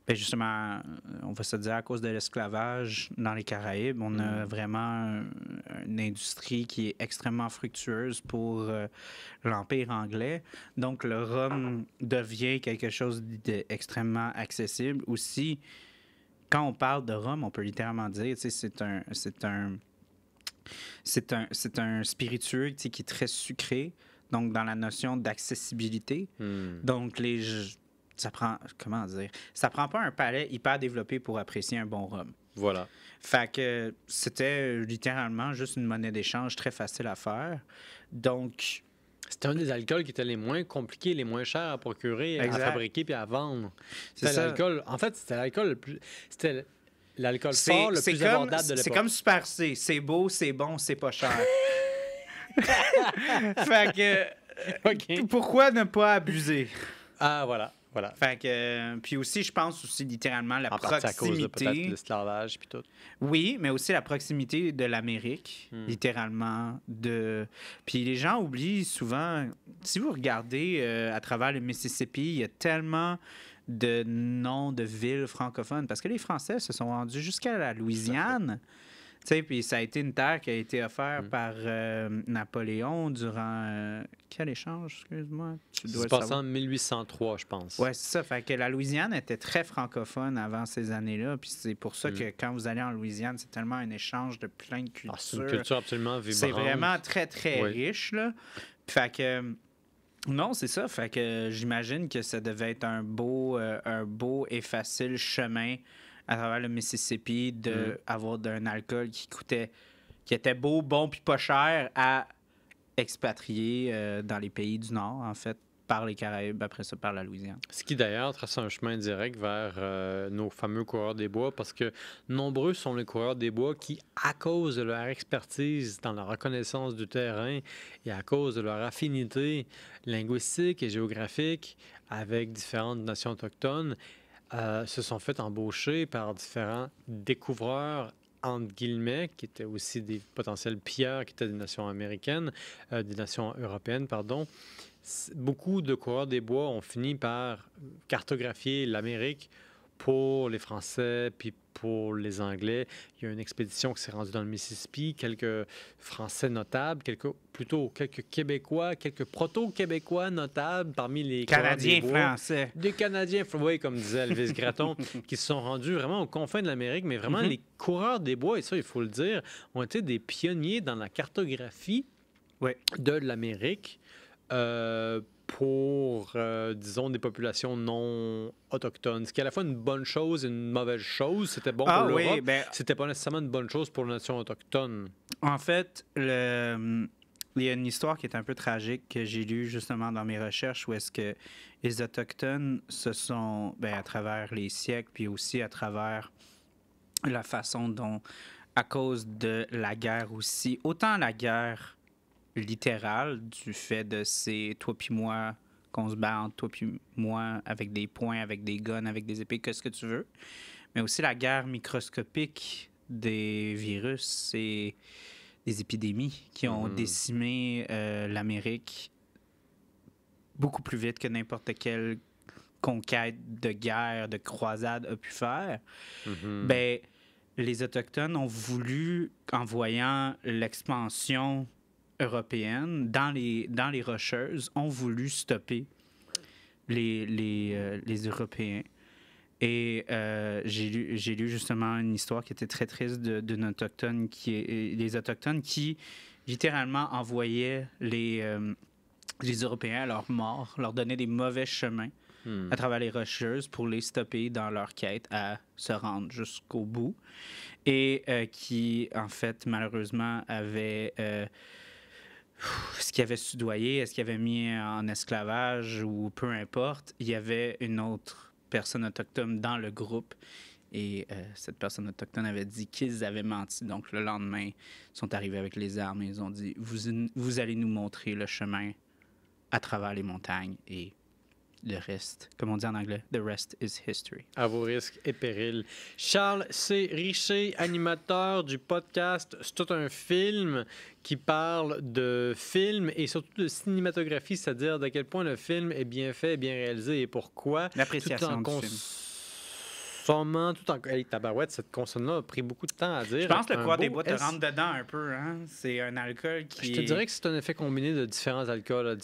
Ben justement, on va se dire, à cause de l'esclavage dans les Caraïbes, on a vraiment une industrie qui est extrêmement fructueuse pour l'Empire anglais. Donc, le rhum devient quelque chose d'extrêmement accessible. Aussi, quand on parle de rhum, on peut littéralement dire, tu sais, c'est un spiritueux, tu sais, qui est très sucré. Donc, dans la notion d'accessibilité. Donc, ça prend, comment dire, ça prend pas un palais hyper développé pour apprécier un bon rhum. Voilà. Fait que c'était littéralement juste une monnaie d'échange très facile à faire. Donc, C'était un des alcools qui étaient les moins compliqués, les moins chers à procurer, Exact. à fabriquer puis à vendre. C'est C'était ça. l'alcool. En fait, c'était l'alcool le plus. C'était l'alcool fort le plus abordable de l'époque. C'est comme Super C. C'est beau, c'est bon, c'est pas cher. Fait que, OK. pourquoi ne pas abuser? Ah, voilà. Voilà. Fait que, puis aussi, je pense aussi littéralement la En partie à cause de peut-être proximité. l'esclavage puis tout. Oui, mais aussi la proximité de l'Amérique, littéralement. Puis les gens oublient souvent, si vous regardez à travers le Mississippi, il y a tellement de noms de villes francophones, parce que les Français se sont rendus jusqu'à la Louisiane. Tu sais, puis ça a été une terre qui a été offerte par Napoléon durant... quel échange, excuse-moi? Tu dois C'est le passé savoir. en 1803, je pense. Ouais, c'est ça. Fait que la Louisiane était très francophone avant ces années-là. Puis c'est pour ça que quand vous allez en Louisiane, c'est tellement un échange de plein de cultures. Ah, c'est une culture absolument vibrante. C'est vraiment très, très Oui. riche, là. Fait que... Non, c'est ça. Fait que j'imagine que ça devait être un beau et facile chemin à travers le Mississippi d'avoir d'un alcool qui était beau, bon puis pas cher à expatrier dans les pays du Nord, en fait, par les Caraïbes, après ça, par la Louisiane. Ce qui d'ailleurs trace un chemin direct vers nos fameux coureurs des bois, parce que nombreux sont les coureurs des bois qui, à cause de leur expertise dans la reconnaissance du terrain et à cause de leur affinité linguistique et géographique avec différentes nations autochtones, se sont fait embaucher par différents découvreurs entre guillemets, qui étaient aussi des potentiels pilleurs, qui étaient des nations américaines, des nations européennes, pardon. Beaucoup de coureurs des bois ont fini par cartographier l'Amérique pour les Français puis pour les Anglais. Il y a une expédition qui s'est rendue dans le Mississippi, quelques Français notables, quelques Québécois, quelques proto-Québécois notables parmi les Canadiens, coureurs des bois. Français. Des Canadiens, oui, comme disait Elvis Gratton, qui se sont rendus vraiment aux confins de l'Amérique, mais vraiment les coureurs des bois, et ça, il faut le dire, ont été des pionniers dans la cartographie de l'Amérique. Pour, disons, des populations non autochtones. Ce qui est à la fois une bonne chose et une mauvaise chose. C'était bon pour l'Europe. C'était pas nécessairement une bonne chose pour les nations autochtones. En fait, il y a une histoire qui est un peu tragique que j'ai lue justement dans mes recherches où est-ce que les Autochtones se sont, à travers les siècles, puis aussi à travers la façon dont, à cause de la guerre aussi, autant la guerre littérale du fait de c'est toi puis moi qu'on se bat entre toi puis moi avec des poings, avec des guns, avec des épées, qu'est-ce que tu veux, mais aussi la guerre microscopique des virus et des épidémies qui ont décimé l'Amérique beaucoup plus vite que n'importe quelle conquête de guerre, de croisade a pu faire. Les Autochtones ont voulu, en voyant l'expansion européenne dans les Rocheuses, ont voulu stopper les Européens. Et j'ai lu justement une histoire qui était très triste d'une autochtone les Autochtones qui littéralement envoyaient les Européens à leur mort, leur donnaient des mauvais chemins à travers les Rocheuses pour les stopper dans leur quête à se rendre jusqu'au bout. Et qui, en fait, malheureusement, avait... ce qui avait soudoyé, est-ce qu'il avait mis en esclavage ou peu importe, il y avait une autre personne autochtone dans le groupe et cette personne autochtone avait dit qu'ils avaient menti. Donc le lendemain, ils sont arrivés avec les armes et ils ont dit vous allez nous montrer le chemin à travers les montagnes et le reste, comme on dit en anglais, the rest is history. À vos risques et périls. Charles C. Richer, animateur du podcast C'est tout un film, qui parle de film et surtout de cinématographie, c'est-à-dire de quel point le film est bien fait, bien réalisé et pourquoi. L'appréciation du film. Tout en... Hey, tabarouette, cette consonne-là a pris beaucoup de temps à dire. Je pense que le Croix des Bois te rentre dedans un peu. Hein? C'est un alcool qui... Je te dirais que c'est un effet combiné de différents alcools,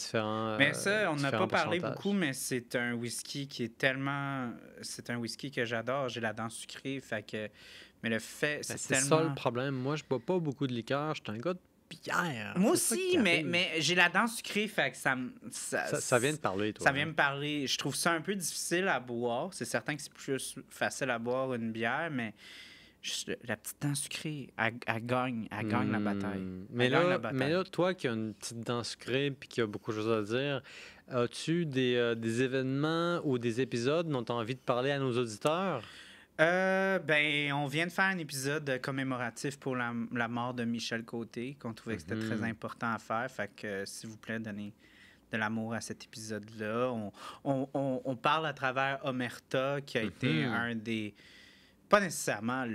Mais ça, on n'a pas parlé beaucoup, mais c'est un whisky qui est tellement... C'est un whisky que j'adore. J'ai la dent sucrée, fait que... Mais le fait, c'est tellement... C'est ça le problème. Moi, je bois pas beaucoup de liqueur. Je suis un gars de bière. Moi aussi, mais j'ai la dent sucrée, fait que ça vient de parler, toi. Ça vient me parler. Je trouve ça un peu difficile à boire. C'est certain que c'est plus facile à boire une bière, mais juste la petite dent sucrée, elle gagne la bataille. Mais là, toi qui as une petite dent sucrée puis qui a beaucoup de choses à dire, as-tu des événements ou des épisodes dont tu as envie de parler à nos auditeurs? On vient de faire un épisode commémoratif pour la mort de Michel Côté, qu'on trouvait que c'était très important à faire. Fait que, s'il vous plaît, donnez de l'amour à cet épisode-là. On parle à travers Omerta, qui a été un des... Pas nécessairement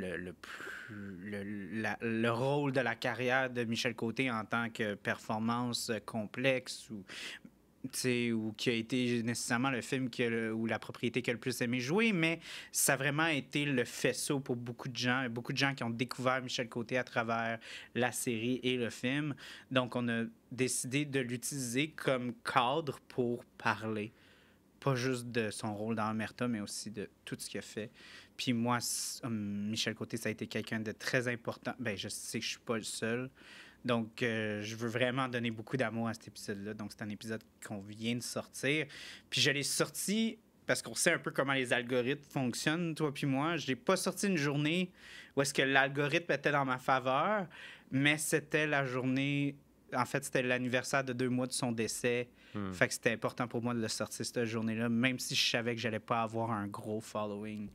le rôle de la carrière de Michel Côté en tant que performance complexe ou qui a été nécessairement le film ou la propriété qui a le plus aimé jouer, mais ça a vraiment été le faisceau pour beaucoup de gens qui ont découvert Michel Côté à travers la série et le film. Donc, on a décidé de l'utiliser comme cadre pour parler, pas juste de son rôle dans Omerta, mais aussi de tout ce qu'il a fait. Puis moi, Michel Côté, ça a été quelqu'un de très important. Je sais que je suis pas le seul. Donc, je veux vraiment donner beaucoup d'amour à cet épisode-là. Donc, c'est un épisode qu'on vient de sortir. Puis, je l'ai sorti parce qu'on sait un peu comment les algorithmes fonctionnent, toi puis moi. Je l'ai pas sorti une journée où est-ce que l'algorithme était dans ma faveur, mais c'était la journée... En fait, c'était l'anniversaire de 2 mois de son décès. Fait que c'était important pour moi de le sortir cette journée-là, même si je savais que j'allais pas avoir un gros following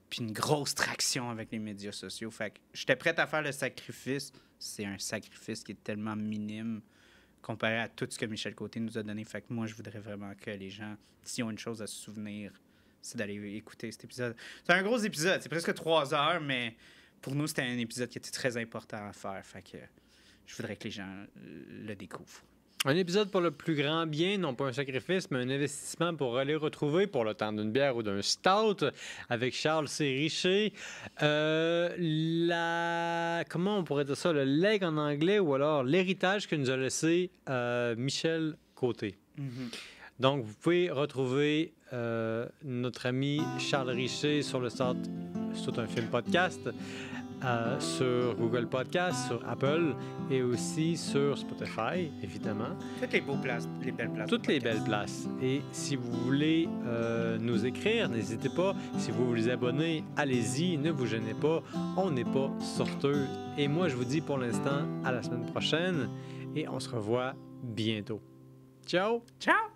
puis une grosse traction avec les médias sociaux. Fait que j'étais prête à faire le sacrifice. C'est un sacrifice qui est tellement minime comparé à tout ce que Michel Côté nous a donné. Fait que moi, je voudrais vraiment que les gens, s'ils ont une chose à se souvenir, c'est d'aller écouter cet épisode. C'est un gros épisode. C'est presque 3 heures, mais pour nous, c'était un épisode qui était très important à faire. Fait que je voudrais que les gens le découvrent. Un épisode pour le plus grand bien, non pas un sacrifice, mais un investissement pour aller retrouver pour le temps d'une bière ou d'un stout avec Charles C. Richer. Comment on pourrait dire ça? Le leg en anglais ou alors l'héritage que nous a laissé Michel Côté. Donc, vous pouvez retrouver notre ami Charles Richer sur le site C'est tout un film podcast. Sur Google Podcast, sur Apple et aussi sur Spotify, évidemment. Toutes les belles places. Toutes les belles places. Et si vous voulez nous écrire, n'hésitez pas. Si vous vous abonnez, allez-y, ne vous gênez pas. On n'est pas sorteux. Et moi, je vous dis pour l'instant à la semaine prochaine et on se revoit bientôt. Ciao! Ciao!